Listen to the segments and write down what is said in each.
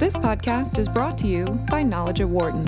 This podcast is brought to you by Knowledge at Wharton.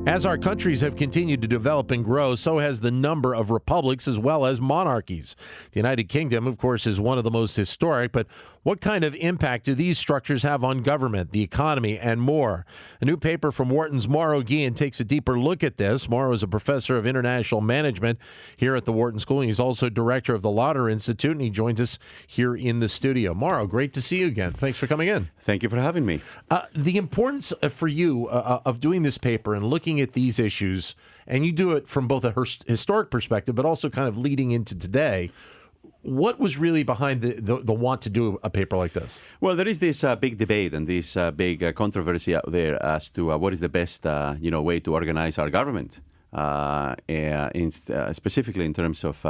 As our countries have continued to develop and grow, so has the number of republics as well as monarchies. The United Kingdom, of course, is one of the most historic, but what kind of impact do these structures have on government, the economy, and more? A new paper from Wharton's Mauro Guillen takes a deeper look at this. Mauro is a professor of international management here at the Wharton School, and he's also director of the Lauder Institute, and he joins us here in the studio. Mauro, great to see you again. Thanks for coming in. Thank you for having me. The importance for you of doing this paper and looking at these issues, and you do it from both a historic perspective, but also kind of leading into today. What was really behind the want to do a paper like this? Well, there is this big debate and this big controversy out there as to what is the best way to organize our government, specifically in terms of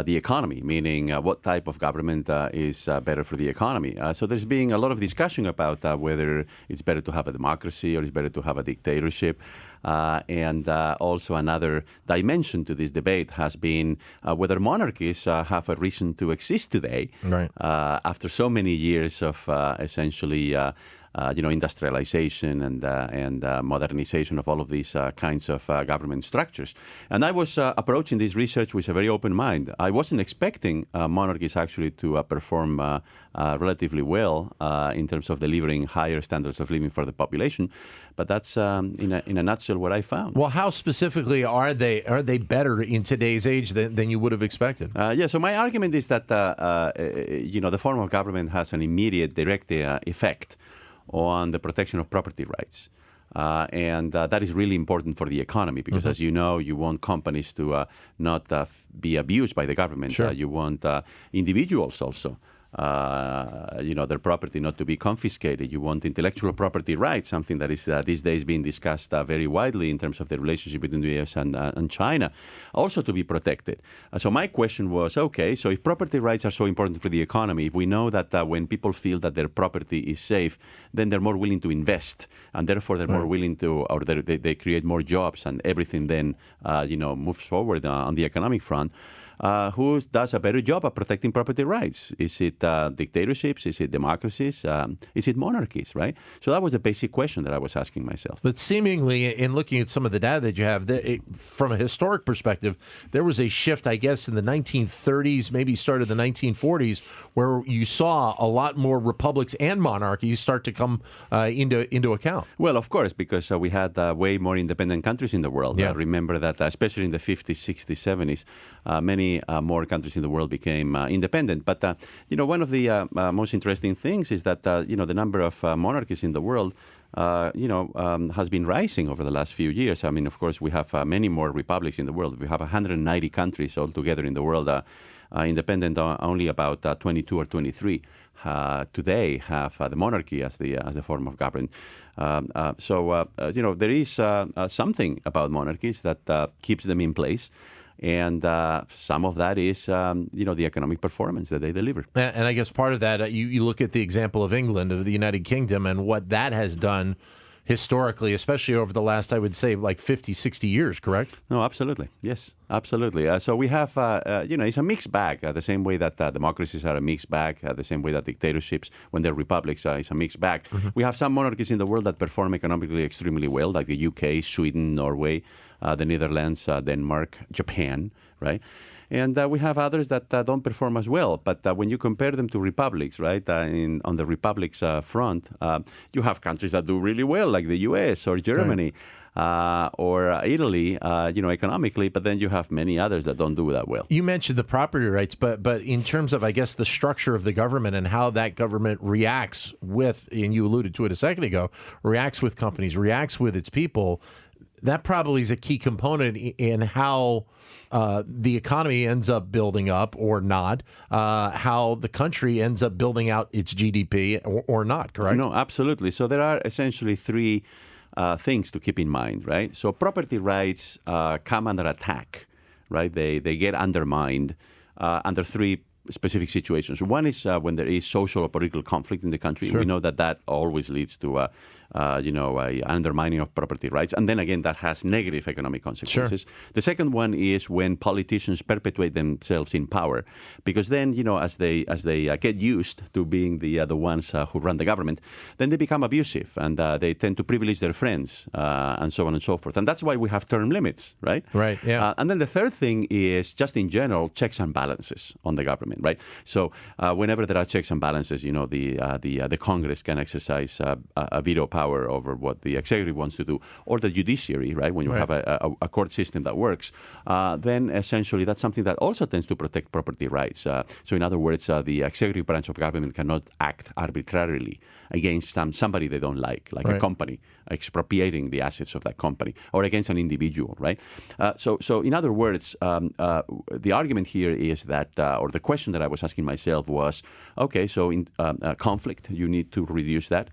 the economy, meaning what type of government is better for the economy. So there's been a lot of discussion about whether it's better to have a democracy or it's better to have a dictatorship. And also another dimension to this debate has been whether monarchies have a reason to exist today, right, after so many years of essentially industrialization and modernization of all of these kinds of government structures. And I was approaching this research with a very open mind. I wasn't expecting monarchies actually to perform relatively well in terms of delivering higher standards of living for the population. But that's, in a nutshell, what I found. Well, how specifically are they better in today's age than you would have expected? So my argument is that the form of government has an immediate, direct effect on the protection of property rights. And that is really important for the economy because, as you know, you want companies to not be abused by the government. Sure. You want individuals also. Their property not to be confiscated. You want intellectual property rights, something that is these days being discussed very widely in terms of the relationship between the U.S. and China, also to be protected. So my question was, okay, so if property rights are so important for the economy, if we know that when people feel that their property is safe, then they're more willing to invest, and therefore they're more willing to, or they create more jobs, and everything then, moves forward on the economic front. Who does a better job at protecting property rights? Is it dictatorships? Is it democracies? Is it monarchies, right? So that was a basic question that I was asking myself. But seemingly, in looking at some of the data that you have, from a historic perspective, there was a shift, I guess, in the 1930s, maybe started the 1940s, where you saw a lot more republics and monarchies start to come into account. Well, of course, because we had way more independent countries in the world. Yeah. Remember that, especially in the 50s, 60s, 70s, many more countries in the world became independent. But, one of the most interesting things is that, the number of monarchies in the world, has been rising over the last few years. I mean, of course, we have many more republics in the world. We have 190 countries altogether in the world, independent. Only about 22 or 23 today have the monarchy as the form of government. There is something about monarchies that keeps them in place. And some of that is, the economic performance that they deliver. And I guess part of that, you look at the example of England, of the United Kingdom, and what that has done historically, especially over the last, I would say, like 50, 60 years, correct? No, absolutely. Yes, absolutely. So we have, it's a mixed bag, the same way that democracies are a mixed bag, the same way that dictatorships, when they're republics, is a mixed bag. Mm-hmm. We have some monarchies in the world that perform economically extremely well, like the UK, Sweden, Norway, the Netherlands, Denmark, Japan, right? And we have others that don't perform as well. But when you compare them to republics, right, on the republics front, you have countries that do really well, like the U.S. or Germany. Right. Or Italy, economically, but then you have many others that don't do that well. You mentioned the property rights, but in terms of, I guess, the structure of the government and how that government reacts with, and you alluded to it a second ago, reacts with companies, reacts with its people, that probably is a key component in how the economy ends up building up or not, how the country ends up building out its GDP or not, correct? No, absolutely. So there are essentially three things to keep in mind, right? So property rights come under attack, right? They get undermined under three specific situations. One is when there is social or political conflict in the country. Sure. We know that always leads to undermining of property rights. And then again, that has negative economic consequences. Sure. The second one is when politicians perpetuate themselves in power, because then, as they get used to being the ones who run the government, then they become abusive and they tend to privilege their friends and so on and so forth. And that's why we have term limits, right? Right, yeah. And then the third thing is just in general checks and balances on the government, right? So whenever there are checks and balances, the Congress can exercise a veto power over what the executive wants to do, or the judiciary, right? When you have a court system that works, then essentially that's something that also tends to protect property rights. So in other words, the executive branch of government cannot act arbitrarily against somebody they don't like a company, expropriating the assets of that company, or against an individual, right? So in other words, the argument here is that, or the question that I was asking myself was, okay, so in conflict, you need to reduce that.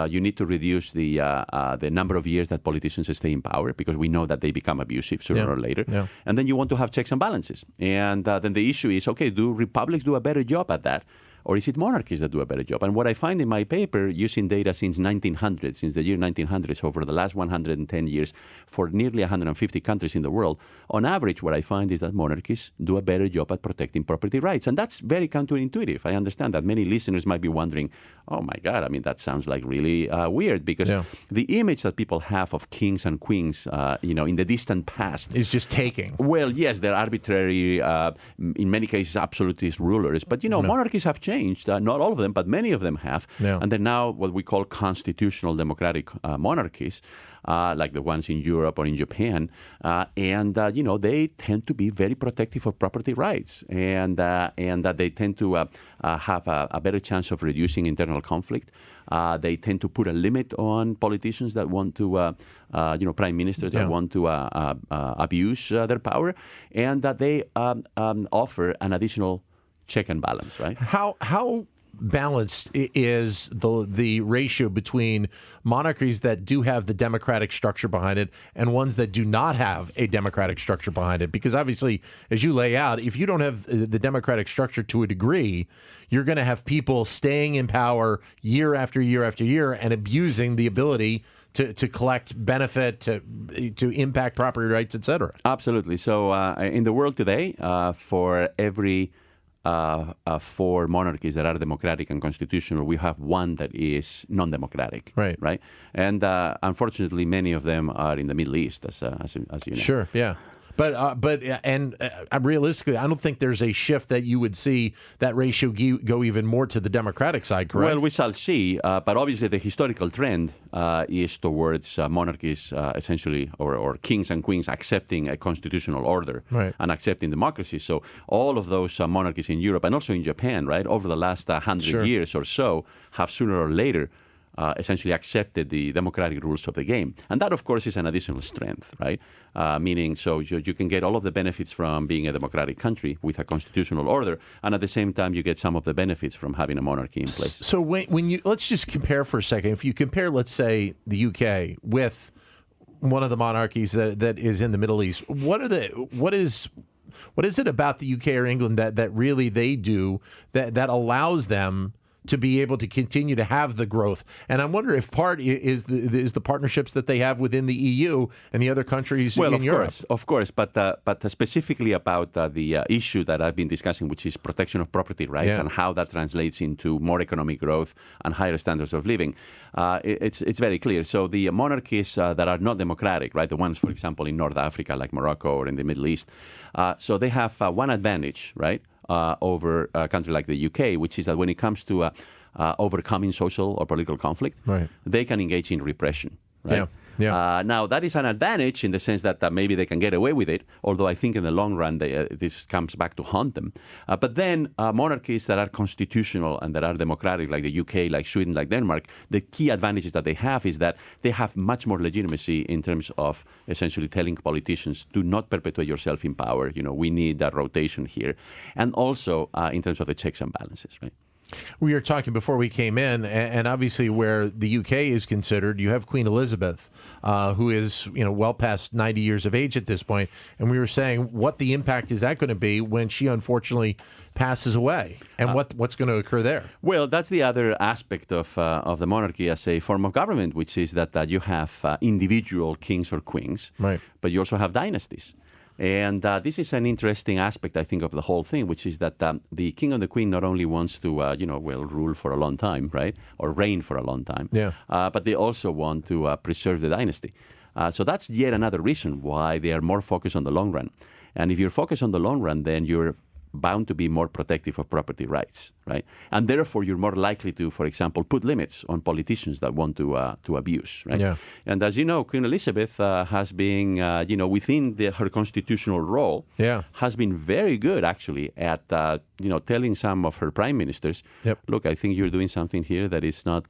You need to reduce the number of years that politicians stay in power, because we know that they become abusive sooner or later. Yeah. And then you want to have checks and balances. And then the issue is, okay, do republics do a better job at that? Or is it monarchies that do a better job? And what I find in my paper, using data since the year 1900, over the last 110 years, for nearly 150 countries in the world, on average, what I find is that monarchies do a better job at protecting property rights. And that's very counterintuitive. I understand that many listeners might be wondering, oh my God, I mean, that sounds like really weird, because the image that people have of kings and queens, in the distant past is just taking. Well, yes, they're arbitrary, in many cases, absolutist rulers. But, monarchies have changed. Not all of them, but many of them have. Yeah. And they're now what we call constitutional democratic monarchies, like the ones in Europe or in Japan. And they tend to be very protective of property rights. And that they tend to have a better chance of reducing internal conflict. They tend to put a limit on politicians that want to, prime ministers that want to abuse their power. And that they offer an additional check and balance, right? How balanced is the ratio between monarchies that do have the democratic structure behind it and ones that do not have a democratic structure behind it? Because obviously, as you lay out, if you don't have the democratic structure to a degree, you're going to have people staying in power year after year after year and abusing the ability to collect benefit, to impact property rights, et cetera. Absolutely. So in the world today, for every 4 monarchies that are democratic and constitutional, we have one that is non-democratic. Right. And unfortunately, many of them are in the Middle East, as you know. Sure. Yeah. But realistically, I don't think there's a shift that you would see that ratio go even more to the Democratic side, correct? Well, we shall see. But obviously, the historical trend is towards monarchies, essentially, or kings and queens accepting a constitutional order and accepting democracy. So all of those monarchies in Europe and also in Japan, right, over the last 100 years or so, have sooner or later essentially accepted the democratic rules of the game. And that, of course, is an additional strength, right? Meaning, so you can get all of the benefits from being a democratic country with a constitutional order, and at the same time, you get some of the benefits from having a monarchy in place. So when you, let's just compare for a second. If you compare, let's say, the UK with one of the monarchies that is in the Middle East, what is it about the UK or England that really they do that allows them to be able to continue to have the growth? And I wonder if part is the partnerships that they have within the EU and the other countries in Europe. Of course, but specifically about the issue that I've been discussing, which is protection of property rights and how that translates into more economic growth and higher standards of living. It's very clear. So the monarchies that are not democratic, right, the ones, for example, in North Africa, like Morocco, or in the Middle East, so they have one advantage, right, over a country like the UK, which is that when it comes to overcoming social or political conflict, they can engage in repression. Right? Yeah. Now, that is an advantage in the sense that maybe they can get away with it, although I think in the long run this comes back to haunt them. But then monarchies that are constitutional and that are democratic, like the UK, like Sweden, like Denmark, the key advantages that they have is that they have much more legitimacy in terms of essentially telling politicians, do not perpetuate yourself in power. We need that rotation here. And also in terms of the checks and balances, right? We were talking before we came in, and obviously where the UK is considered, you have Queen Elizabeth, who is well past 90 years of age at this point, and we were saying what the impact is that going to be when she unfortunately passes away, and what's going to occur there? Well, that's the other aspect of the monarchy as a form of government, which is that you have individual kings or queens, right? But you also have dynasties. And this is an interesting aspect, I think, of the whole thing, which is that the king and the queen not only wants to, rule for a long time, right, or reign for a long time, but they also want to preserve the dynasty. So that's yet another reason why they are more focused on the long run. And if you're focused on the long run, then you're bound to be more protective of property rights, right? And therefore, you're more likely to, for example, put limits on politicians that want to abuse, right? Yeah. And as you know, Queen Elizabeth has been, within her constitutional role, has been very good, actually, at, telling some of her prime ministers, look, I think you're doing something here that is not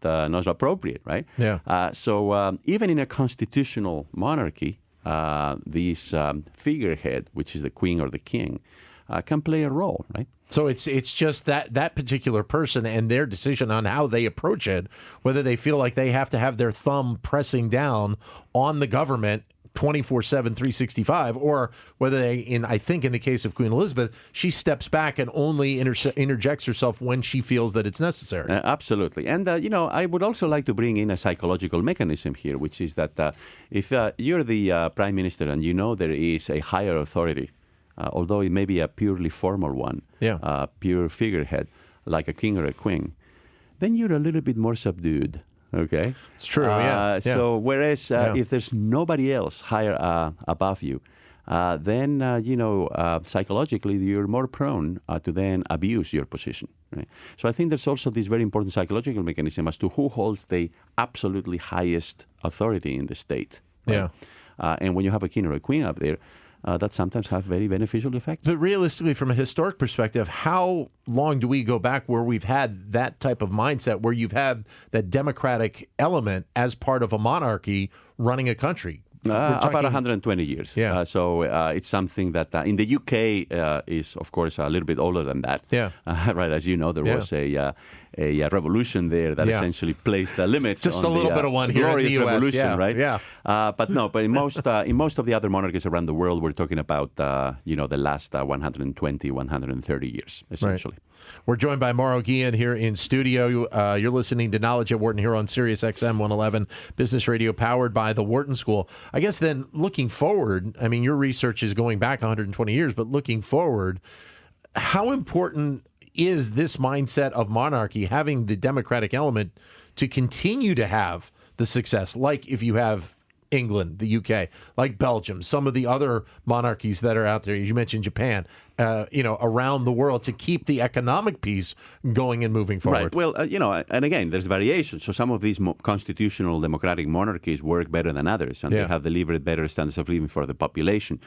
appropriate, right? Yeah. So even in a constitutional monarchy, this figurehead, which is the queen or the king, can play a role, right? So it's just that particular person and their decision on how they approach it, whether they feel like they have to have their thumb pressing down on the government 24/7, 365, or whether I think in the case of Queen Elizabeth, she steps back and only interjects herself when she feels that it's necessary. Absolutely. And, I would also like to bring in a psychological mechanism here, which is that if you're the prime minister and there is a higher authority, although it may be a purely formal one, pure figurehead, like a king or a queen, then you're a little bit more subdued, okay? It's true, So whereas if there's nobody else higher above you, then, psychologically, you're more prone to then abuse your position, right? So I think there's also this very important psychological mechanism as to who holds the absolutely highest authority in the state. Right? And when you have a king or a queen up there, that sometimes have very beneficial effects. But realistically, from a historic perspective, how long do we go back where we've had that type of mindset, where you've had that democratic element as part of a monarchy running a country? About 120 years. Yeah. So it's something that in the UK is, of course, a little bit older than that. Yeah. Right. As you know, there was a revolution there that essentially placed the limits. Just on a little the, bit of one here in the US. Revolution, right? Yeah. But in most of the other monarchies around the world, we're talking about the last 120, 130 years, essentially. Right. We're joined by Mauro Guillen here in studio. You're listening to Knowledge at Wharton here on Sirius XM 111, business radio powered by the Wharton School. I guess then looking forward, I mean, your research is going back 120 years, but looking forward, how important is this mindset of monarchy, having the democratic element, to continue to have the success, like if you have England, the UK, like Belgium, some of the other monarchies that are out there, you mentioned Japan, around the world, to keep the economic piece going and moving forward? Right. Well, and again, there's variation. So some of these constitutional democratic monarchies work better than others, and they have delivered better standards of living for the population.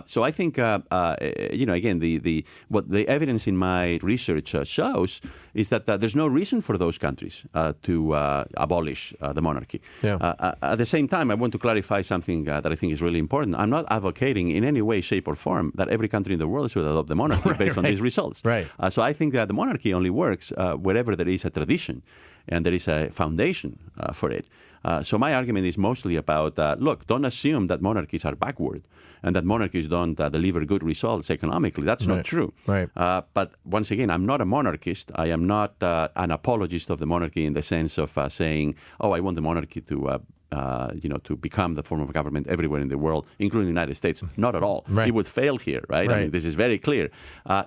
So I think, again, what the evidence in my research shows is that there's no reason for those countries to abolish the monarchy. Yeah. At the same time, I want to clarify something that I think is really important. I'm not advocating in any way, shape, or form that every country in the world should adopt the monarchy based on these results. Right. So I think that the monarchy only works wherever there is a tradition and there is a foundation for it. So my argument is mostly about, look, don't assume that monarchies are backward and that monarchies don't deliver good results economically. That's not true. Right. But once again, I'm not a monarchist. I am not an apologist of the monarchy in the sense of saying, I want the monarchy to become the form of government everywhere in the world, including the United States. Not at all. Right. It would fail here, right? I mean, this is very clear.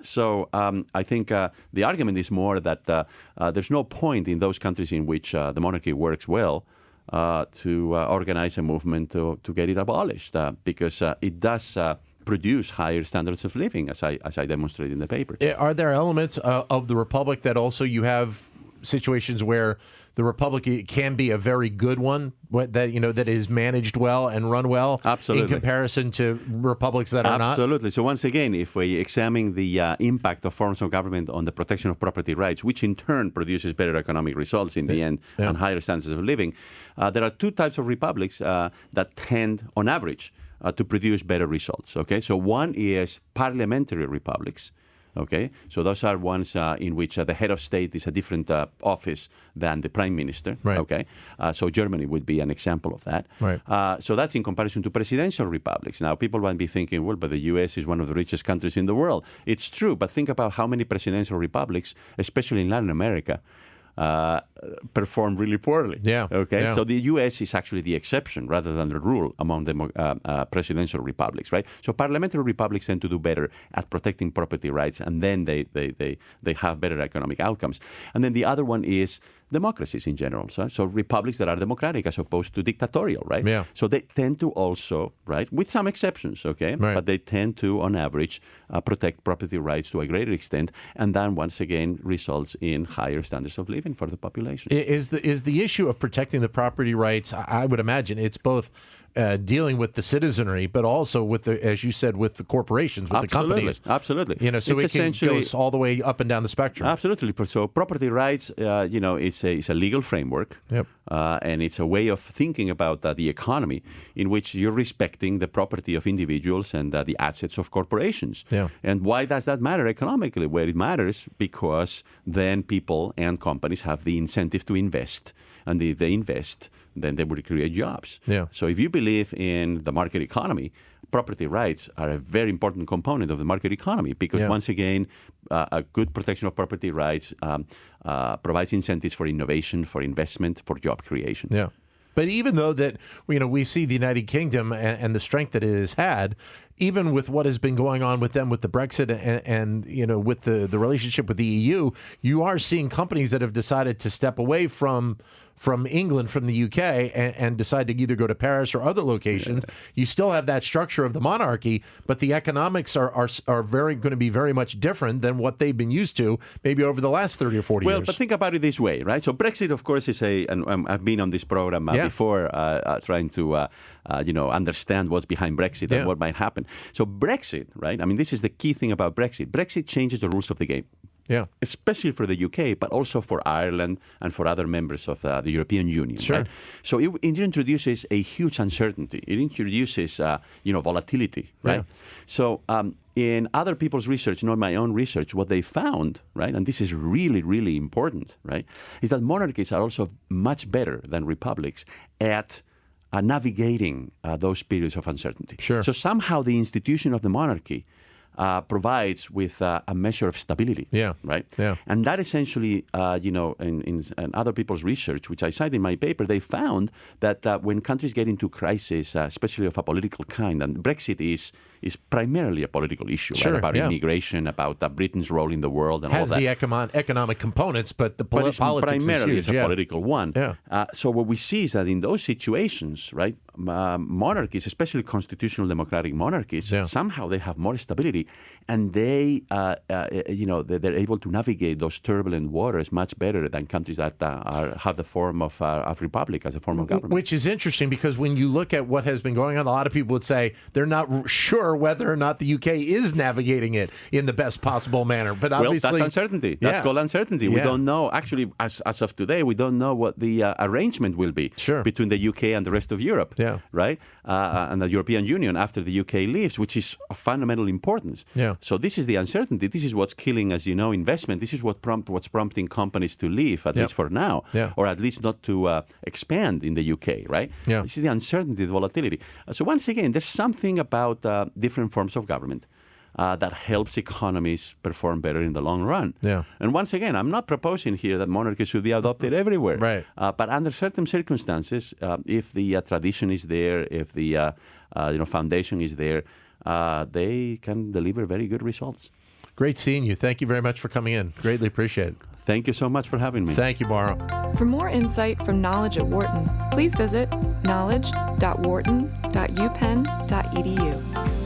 So I think the argument is more that there's no point in those countries in which the monarchy works well to organize a movement to get it abolished, because it does produce higher standards of living, as I demonstrate in the paper. Are there elements of the Republic that also you have situations where the Republic can be a very good one, that is managed well and run well? Absolutely. In comparison to republics that are not? Absolutely. So once again, if we examine the impact of forms of government on the protection of property rights, which in turn produces better economic results in the end and higher standards of living, there are two types of republics that tend, on average, to produce better results. Okay, so one is parliamentary republics, Okay, so those are ones in which the head of state is a different office than the prime minister. Right. Okay, so Germany would be an example of that. Right. So that's in comparison to presidential republics. Now, people might be thinking, well, but the U.S. is one of the richest countries in the world. It's true, but think about how many presidential republics, especially in Latin America, perform really poorly. Yeah. Okay. Yeah. So the U.S. is actually the exception rather than the rule among the presidential republics, right? So parliamentary republics tend to do better at protecting property rights, and then they have better economic outcomes. And then the other one is democracies in general. So republics that are democratic as opposed to dictatorial, right? Yeah. So they tend to also, right, with some exceptions, okay, Right. but they tend to, on average, protect property rights to a greater extent, and then once again results in higher standards of living for the population. Is the issue of protecting the property rights? I would imagine it's both dealing with the citizenry, but also with the, as you said, with the corporations, with the companies. Absolutely. You know, so It's it goes all the way up and down the spectrum. Absolutely. So property rights, it's a legal framework. Yep. And it's a way of thinking about the economy in which you're respecting the property of individuals and the assets of corporations. Yeah. And why does that matter economically? Well, it matters because then people and companies have the incentive to invest. And if they invest, then they will create jobs. Yeah. So if you believe in the market economy, property rights are a very important component of the market economy because, Yeah. once again, a good protection of property rights provides incentives for innovation, for investment, for job creation. Yeah. But even though that, we see the United Kingdom and the strength that it has had, even with what has been going on with them with the Brexit and with the relationship with the EU, you are seeing companies that have decided to step away from England, from the UK, and decide to either go to Paris or other locations. Yeah. You still have that structure of the monarchy, but the economics are going to be very much different than what they've been used to maybe over the last 30 or 40 years. Well, but think about it this way, right? So Brexit, of course, is and I've been on this program before trying to understand what's behind Brexit and what might happen. So Brexit, right? I mean, this is the key thing about Brexit. Brexit changes the rules of the game. Yeah, especially for the UK, but also for Ireland and for other members of the European Union. Sure. Right? So it introduces a huge uncertainty. It introduces, volatility, right? Yeah. So in other people's research, not my own research, what they found, right, and this is really, really important, right, is that monarchies are also much better than republics at navigating those periods of uncertainty. Sure. So somehow the institution of the monarchy provides with a measure of stability. Yeah. Right. Yeah. And that essentially, in other people's research, which I cite in my paper, they found that when countries get into crisis, especially of a political kind, and Brexit is primarily a political issue, sure, right? About yeah. immigration, about Britain's role in the world, and has all that. the economic components, but the But politics primarily is it's huge. a political one. Yeah. So what we see is that in those situations, right, monarchies, especially constitutional democratic monarchies, somehow they have more stability, and they're able to navigate those turbulent waters much better than countries that have the form of republic as a form of government. Which is interesting because when you look at what has been going on, a lot of people would say they're not sure whether or not the UK is navigating it in the best possible manner. But obviously, well, that's uncertainty. That's called uncertainty. We don't know. Actually, as of today, we don't know what the arrangement will be between the UK and the rest of Europe. Yeah. Right? And the European Union after the UK leaves, which is of fundamental importance. Yeah. So this is the uncertainty. This is what's killing, as you know, investment. This is what's prompting companies to leave, at least for now, or at least not to expand in the UK, right? Yeah. This is the uncertainty, the volatility. So once again, there's something about different forms of government that helps economies perform better in the long run. Yeah. And once again, I'm not proposing here that monarchy should be adopted everywhere. Right. But under certain circumstances, if the tradition is there, if the foundation is there, they can deliver very good results. Great seeing you. Thank you very much for coming in. Greatly appreciate it. Thank you so much for having me. Thank you, Mauro. For more insight from Knowledge at Wharton, please visit knowledge.wharton.upenn.edu.